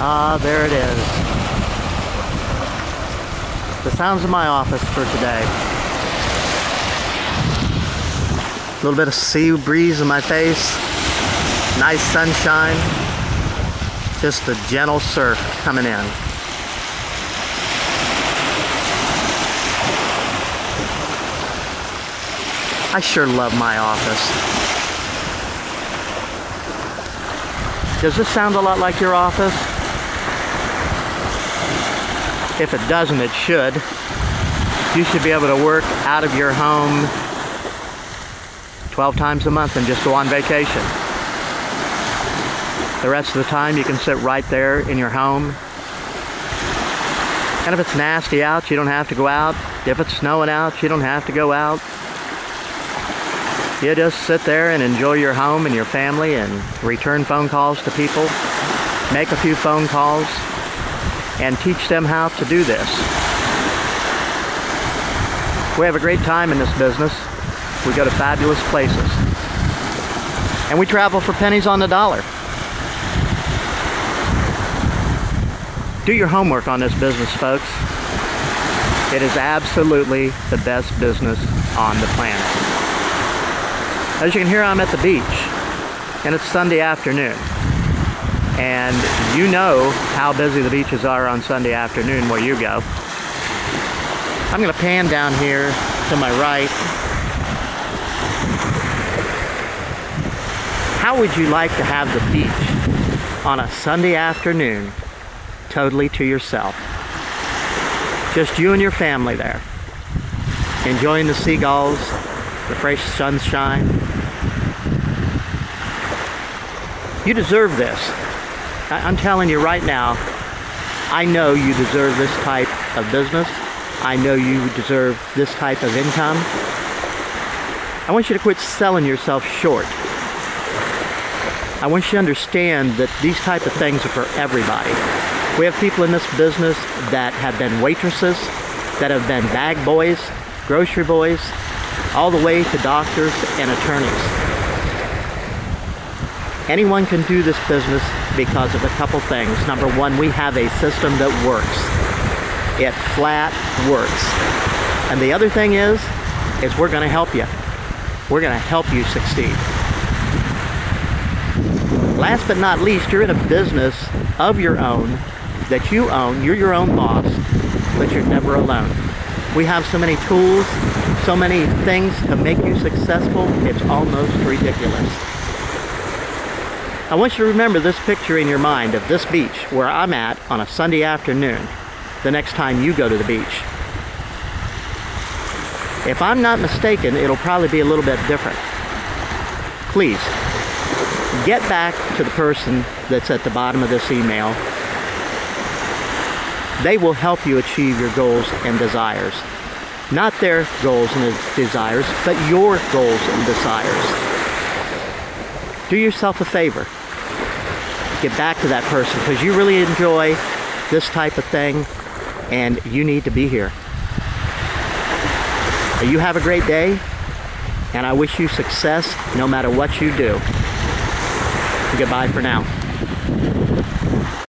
Ah, there it is. The sounds of my office for today. A little bit of sea breeze in my face. Nice sunshine. Just a gentle surf coming in. I sure love my office. Does this sound a lot like your office? If it doesn't, it should. You should be able to work out of your home 12 times a month and just go on vacation. The rest of the time you can sit right there in your home. And if it's nasty out, you don't have to go out. If it's snowing out, you don't have to go out. You just sit there and enjoy your home and your family and return phone calls to people, make a few phone calls, and teach them how to do this. We have a great time in this business. We go to fabulous places. And we travel for pennies on the dollar. Do your homework on this business, folks. It is absolutely the best business on the planet. As you can hear, I'm at the beach, and it's Sunday afternoon. And you know how busy the beaches are on Sunday afternoon where you go. I'm going to pan down here to my right. How would you like to have the beach on a Sunday afternoon totally to yourself? Just you and your family there, enjoying the seagulls, the fresh sunshine. You deserve this. I'm telling you right now, I know you deserve this type of business. I know you deserve this type of income. I want you to quit selling yourself short. I want you to understand that these type of things are for everybody. We have people in this business that have been waitresses, that have been bag boys, grocery boys, all the way to doctors and attorneys. Anyone can do this business because of a couple things. Number one, we have a system that works. It flat works. And the other thing is we're going to help you. We're going to help you succeed. Last but not least, you're in a business of your own that you own. You're your own boss, but you're never alone. We have so many tools, so many things to make you successful, it's almost ridiculous. I want you to remember this picture in your mind of this beach where I'm at on a Sunday afternoon the next time you go to the beach. If I'm not mistaken, it'll probably be a little bit different. Please, get back to the person that's at the bottom of this email. They will help you achieve your goals and desires. Not their goals and desires, but your goals and desires. Do yourself a favor. Get back to that person because you really enjoy this type of thing and you need to be here. You have a great day and I wish you success no matter what you do. Goodbye for now.